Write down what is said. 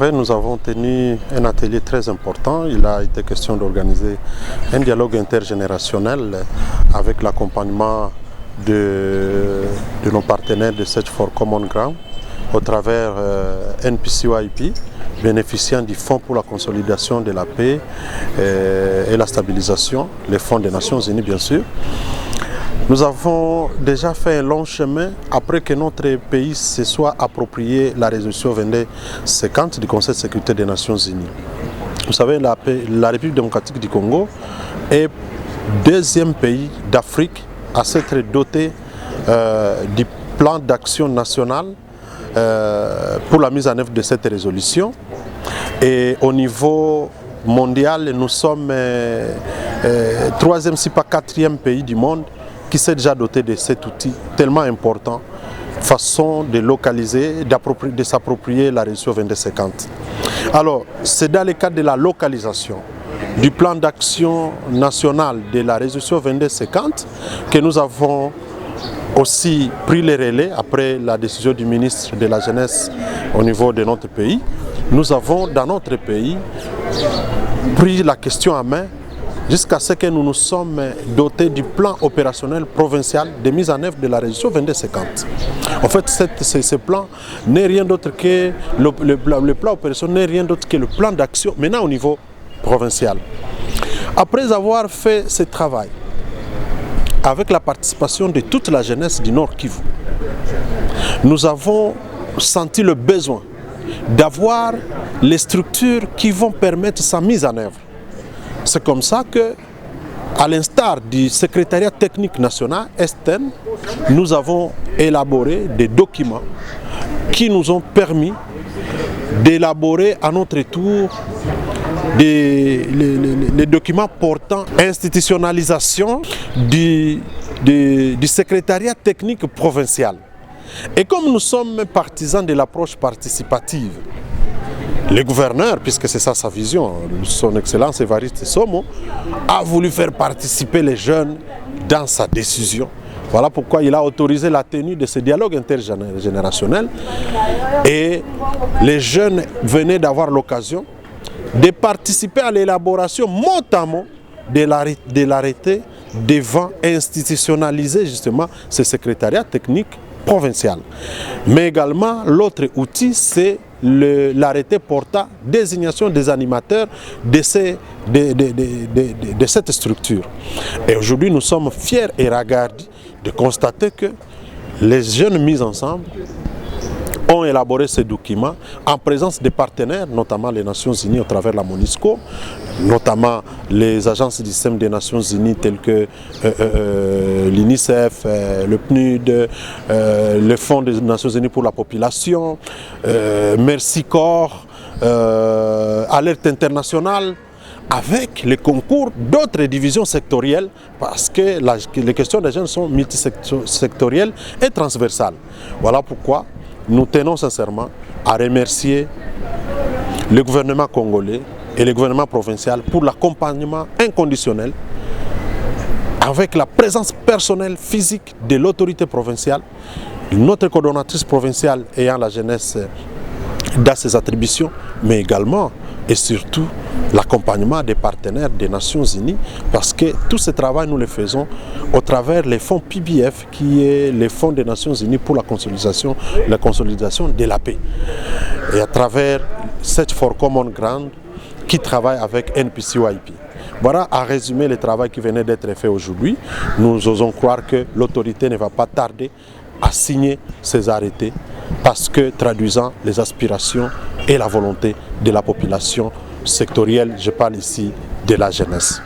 vrai, nous avons tenu un atelier très important. Il a été question d'organiser un dialogue intergénérationnel avec l'accompagnement de nos partenaires de Search for Common Ground au travers NPCYP, bénéficiant du Fonds pour la consolidation de la paix et la stabilisation, les fonds des Nations Unies bien sûr. Nous avons déjà fait un long chemin après que notre pays se soit approprié la résolution 2250 du Conseil de sécurité des Nations Unies. Vous savez, la République démocratique du Congo est le deuxième pays d'Afrique à s'être doté du plan d'action national pour la mise en œuvre de cette résolution. Et au niveau mondial, nous sommes troisième, si pas quatrième pays du monde qui s'est déjà doté de cet outil tellement important, façon de localiser, de s'approprier la résolution 2250. Alors, c'est dans le cadre de la localisation du plan d'action national de la résolution 2250 que nous avons aussi pris les relais après la décision du ministre de la Jeunesse au niveau de notre pays. Nous avons dans notre pays pris la question en main jusqu'à ce que nous nous sommes dotés du plan opérationnel provincial de mise en œuvre de la résolution 2250. En fait, ce plan n'est rien d'autre que le plan opérationnel n'est rien d'autre que le plan d'action maintenant au niveau provincial. Après avoir fait ce travail, avec la participation de toute la jeunesse du Nord Kivu, nous avons senti le besoin d'avoir les structures qui vont permettre sa mise en œuvre. C'est comme ça que, à l'instar du secrétariat technique national, STN, nous avons élaboré des documents qui nous ont permis d'élaborer à notre tour les documents portant institutionnalisation du secrétariat technique provincial. Et comme nous sommes partisans de l'approche participative, le gouverneur, puisque c'est ça sa vision, son Excellence Évariste Somo, a voulu faire participer les jeunes dans sa décision. Voilà pourquoi il a autorisé la tenue de ce dialogue intergénérationnel. Et les jeunes venaient d'avoir l'occasion de participer à l'élaboration mot à mot de l'arrêté devant institutionnaliser justement ce secrétariat technique provincial. Mais également, l'autre outil, c'est l'arrêté portant désignation des animateurs de cette structure. Et aujourd'hui, nous sommes fiers et regardés de constater que les jeunes mis ensemble ont élaboré ces documents en présence des partenaires, notamment les Nations Unies au travers de la MONUSCO, notamment les agences du système des Nations Unies telles que l'UNICEF, le PNUD, le Fonds des Nations Unies pour la population, Merci Corps, Alerte Internationale, avec le concours d'autres divisions sectorielles, parce que les questions des jeunes sont multisectorielles et transversales. Voilà pourquoi nous tenons sincèrement à remercier le gouvernement congolais et le gouvernement provincial pour l'accompagnement inconditionnel avec la présence personnelle physique de l'autorité provinciale, notre coordonnatrice provinciale ayant la jeunesse dans ses attributions, mais également et surtout l'accompagnement des partenaires des Nations Unies, parce que tout ce travail nous le faisons au travers les fonds PBF, qui est le Fonds des Nations Unies pour la consolidation de la paix, et à travers Search for Common Ground qui travaille avec NPCYP. Voilà à résumer le travail qui venait d'être fait aujourd'hui. Nous osons croire que l'autorité ne va pas tarder à signer ces arrêtés, parce que traduisant les aspirations et la volonté de la population sectorielle, je parle ici de la jeunesse.